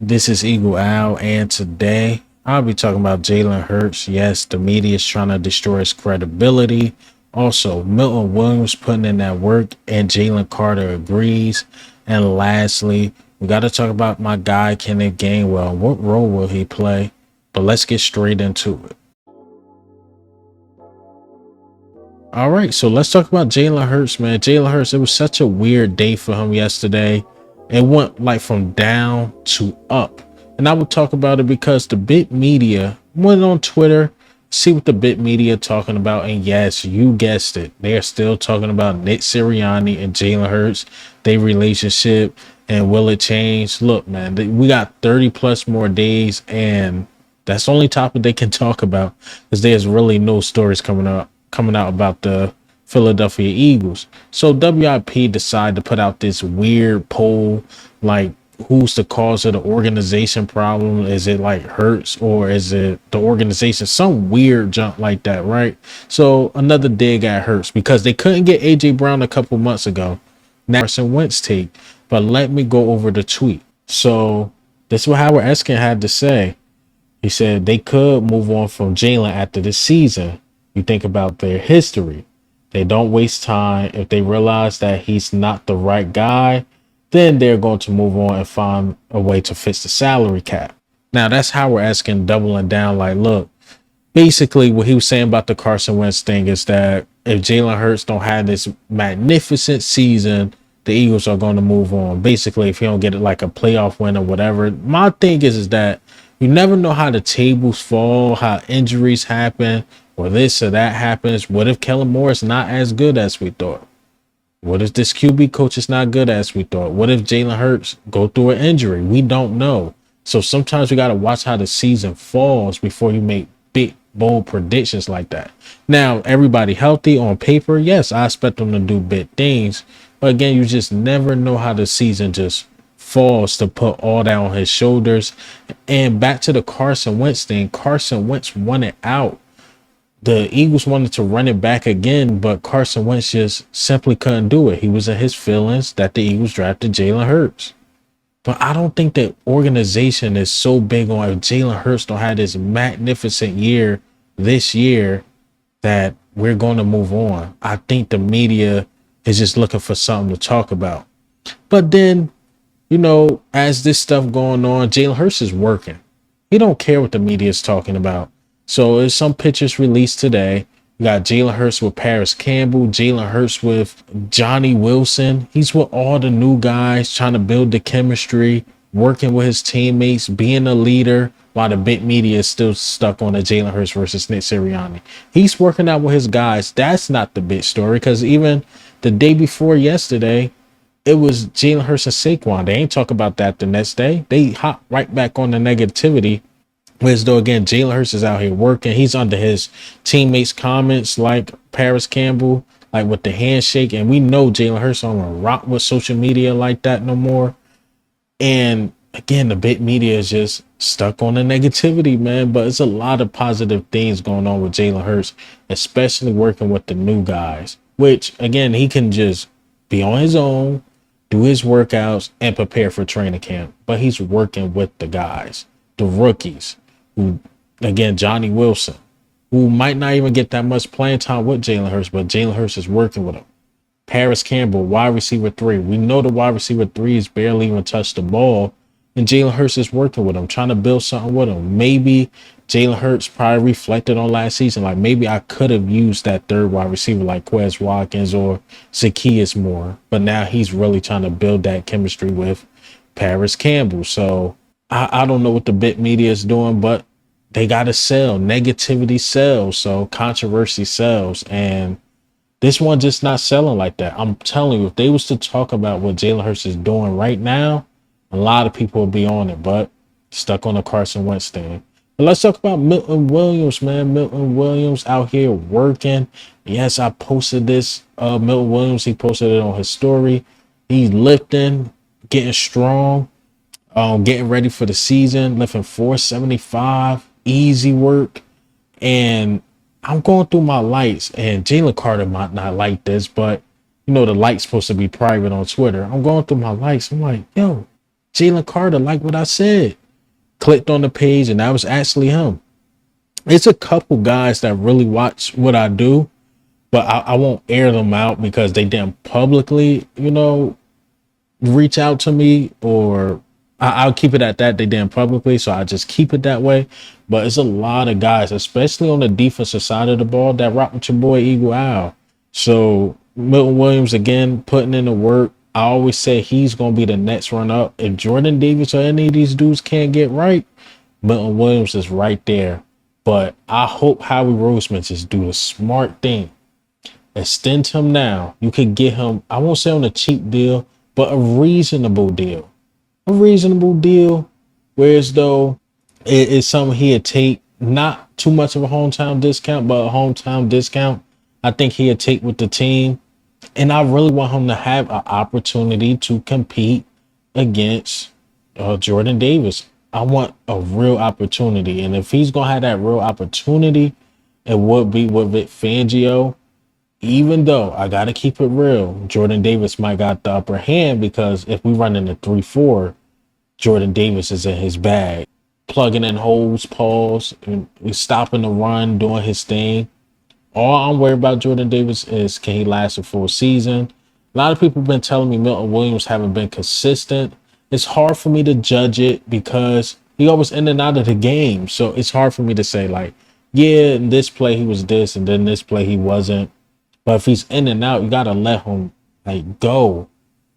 This is Eagle Owl, and today I'll be talking about Jalen Hurts. Yes, the media is trying to destroy his credibility. Also, Milton Williams putting in that work, and Jalen Carter agrees. And lastly, we got to talk about my guy, Kenneth Gainwell. What role will he play? But let's get straight into it. All right, so let's talk about Jalen Hurts, man. Jalen Hurts, it was such a weird day for him yesterday. It went like from down to up. And I would talk about it because the bit media went on Twitter, see what the bit media talking about. And yes, you guessed it. They're still talking about Nick Sirianni and Jalen Hurts, their relationship, and will it change? Look, man, we got 30 plus more days, and that's the only topic they can talk about because there's really no stories coming out about the Philadelphia Eagles. So WIP decided to put out this weird poll, like who's the cause of the organization problem? Is it like Hurts or is it the organization? Some weird junk like that, right? So another dig at Hurts because they couldn't get AJ Brown a couple months ago. Now Carson Wentz take, but let me go over the tweet. So this is what Howard Eskin had to say. He said they could move on from Jalen after this season. You think about their history. They don't waste time. If they realize that he's not the right guy, then they're going to move on and find a way to fix the salary cap. Now, that's how we're asking, doubling down. Like, look, basically what he was saying about the Carson Wentz thing is that if Jalen Hurts don't have this magnificent season, the Eagles are going to move on. Basically, if he don't get it like a playoff win or whatever. My thing is that you never know how the tables fall, how injuries happen, or this or that happens. What if Kellen Moore is not as good as we thought? What if this QB coach is not good as we thought? What if Jalen Hurts go through an injury? We don't know. So sometimes we got to watch how the season falls before you make big, bold predictions like that. Now, everybody healthy on paper, yes, I expect them to do big things. But again, you just never know how the season just falls to put all that on his shoulders. And back to the Carson Wentz thing, Carson Wentz wanted out. The Eagles wanted to run it back again, but Carson Wentz just simply couldn't do it. He was in his feelings that the Eagles drafted Jalen Hurts. But I don't think the organization is so big on if Jalen Hurts don't have this magnificent year this year that we're going to move on. I think the media is just looking for something to talk about. But then, as this stuff going on, Jalen Hurts is working. He don't care what the media is talking about. So there's some pictures released today. You got Jalen Hurts with Paris Campbell, Jalen Hurts with Johnny Wilson. He's with all the new guys trying to build the chemistry, working with his teammates, being a leader, while the big media is still stuck on the Jalen Hurts versus Nick Sirianni. He's working out with his guys. That's not the big story because even the day before yesterday, it was Jalen Hurts and Saquon. They ain't talk about that the next day. They hop right back on the negativity. Whereas though again, Jalen Hurts is out here working. He's under his teammates' comments like Paris Campbell, like with the handshake. And we know Jalen Hurts don't rock with social media like that no more. And again, the big media is just stuck on the negativity, man. But it's a lot of positive things going on with Jalen Hurts, especially working with the new guys, which again, he can just be on his own, do his workouts, and prepare for training camp. But he's working with the guys, the rookies, who, again, Johnny Wilson, who might not even get that much playing time with Jalen Hurts, but Jalen Hurts is working with him. Paris Campbell, wide receiver 3. We know the wide receiver 3 is barely even touched the ball, and Jalen Hurts is working with him, trying to build something with him. Maybe Jalen Hurts probably reflected on last season, like maybe I could have used that third wide receiver like Quez Watkins or Zacchaeus more, but now he's really trying to build that chemistry with Paris Campbell. So I don't know what the bit media is doing, but they got to sell. Negativity sells. So controversy sells. And this one just not selling like that. I'm telling you, if they was to talk about what Jalen Hurts is doing right now, a lot of people will be on it, but stuck on the Carson Wentz thing. But let's talk about Milton Williams, man. Milton Williams out here working. Yes, I posted this. Milton Williams, he posted it on his story. He's lifting, getting strong. Getting ready for the season, lifting 475, easy work. And I'm going through my lights, and Jalen Carter might not like this, but the light's supposed to be private on Twitter. I'm going through my lights. I'm like, yo, Jalen Carter, like what I said, clicked on the page and that was actually him. It's a couple guys that really watch what I do, but I won't air them out because they didn't publicly, reach out to me, or I'll keep it at that. They didn't publicly, so I just keep it that way. But it's a lot of guys, especially on the defensive side of the ball, that rock with your boy Eagle Owl. So Milton Williams again putting in the work. I always say he's gonna be the next run up. If Jordan Davis or any of these dudes can't get right, Milton Williams is right there. But I hope Howie Roseman just do the smart thing. Extend him now. You could get him, I won't say on a cheap deal, but a reasonable deal. A reasonable deal. Whereas though it is something he'd take, not too much of a hometown discount, but a hometown discount. I think he'd take with the team. And I really want him to have an opportunity to compete against Jordan Davis. I want a real opportunity. And if he's going to have that real opportunity, it would be with Vic Fangio. Even though I got to keep it real, Jordan Davis might got the upper hand because if we run in a 3-4, Jordan Davis is in his bag, plugging in holes, pause, and he's stopping the run, doing his thing. All I'm worried about Jordan Davis is, can he last a full season? A lot of people have been telling me Milton Williams haven't been consistent. It's hard for me to judge it because he always in and out of the game. So it's hard for me to say, like, yeah, in this play he was this, and then this play he wasn't. But if he's in and out, you gotta let him go.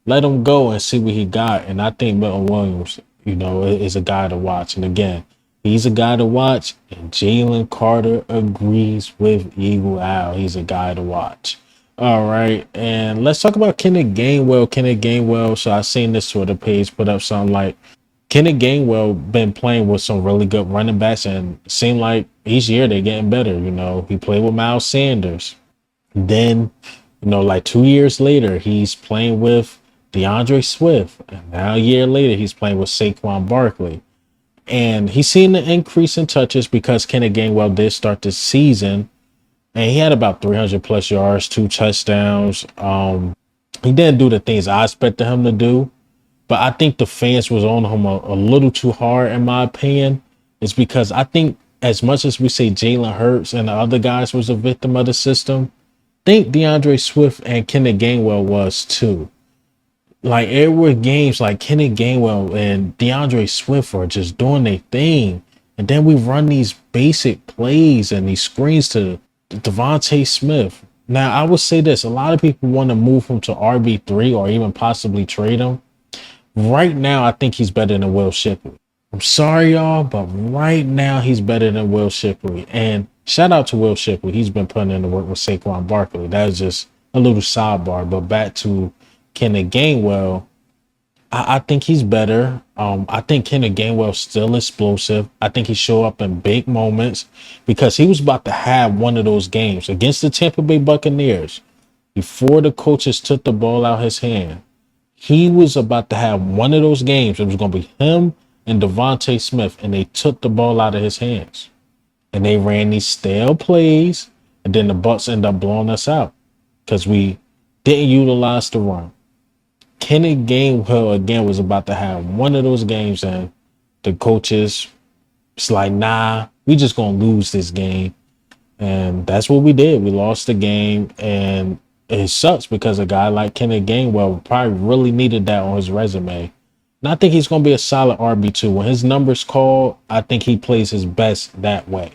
Let him go and see what he got. And I think Milton Williams, is a guy to watch. And again, he's a guy to watch. And Jalen Carter agrees with Eagle Owl. He's a guy to watch. All right. And let's talk about Kenneth Gainwell. Kenneth Gainwell. So I seen this Twitter page put up something like Kenneth Gainwell been playing with some really good running backs, and it seemed like each year they're getting better. He played with Miles Sanders. Then, like 2 years later, he's playing with DeAndre Swift. And now a year later, he's playing with Saquon Barkley. And he's seen the increase in touches because Kenneth Gainwell did start the season. And he had about 300 plus yards, 2 touchdowns. He didn't do the things I expected him to do. But I think the fans was on him a little too hard, in my opinion. It's because I think as much as we say Jalen Hurts and the other guys was a victim of the system, think DeAndre Swift and Kenneth Gainwell was too. Like, it were games like Kenneth Gainwell and DeAndre Swift are just doing their thing. And then we run these basic plays and these screens to Devontae Smith. Now, I would say this. A lot of people want to move him to RB3 or even possibly trade him. Right now, I think he's better than Will Shipley. I'm sorry, y'all, but right now he's better than Will Shipley. And shout out to Will Shipley. He's been putting in the work with Saquon Barkley. That is just a little sidebar. But back to Kenneth Gainwell, I think he's better. I think Kenneth Gainwell's still explosive. I think he show up in big moments because he was about to have one of those games against the Tampa Bay Buccaneers. Before the coaches took the ball out his hand, he was about to have one of those games. It was going to be him and Devontae Smith, and they took the ball out of his hands. And they ran these stale plays, and then the Bucs ended up blowing us out because we didn't utilize the run. Kenneth Gainwell, again, was about to have one of those games, and the coaches, it's like, nah, we just going to lose this game. And that's what we did. We lost the game, and it sucks because a guy like Kenneth Gainwell probably really needed that on his resume. And I think he's going to be a solid RB2. When his number's called, I think he plays his best that way.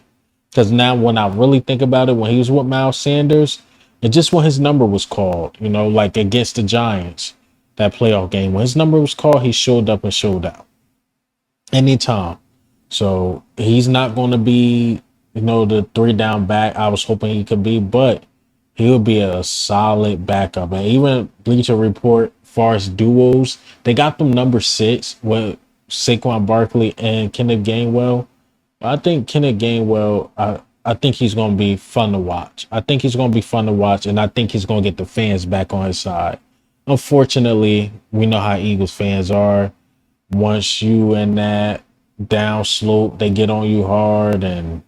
Because now when I really think about it, when he was with Miles Sanders, and just when his number was called, like against the Giants, that playoff game, when his number was called, he showed up and showed out anytime. So he's not going to be, the 3 down back I was hoping he could be, but he'll be a solid backup. And even Bleacher Report, far as duos, they got them number 6 with Saquon Barkley and Kenneth Gainwell. I think Kenneth Gainwell, I think he's going to be fun to watch. I think he's going to be fun to watch, and I think he's going to get the fans back on his side. Unfortunately, we know how Eagles fans are. Once you in that down slope, they get on you hard, and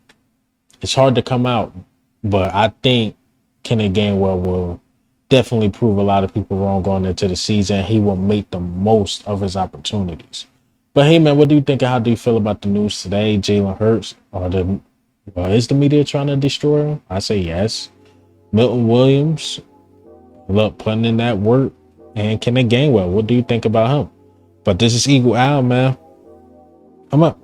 it's hard to come out. But I think Kenneth Gainwell will definitely prove a lot of people wrong going into the season. He will make the most of his opportunities. But hey, man, what do you think? How do you feel about the news today? Jalen Hurts, or is the media trying to destroy him? I say yes. Milton Williams, look, putting in that work, and Kenneth Gainwell. What do you think about him? But this is Eagle Al, man. I'm up.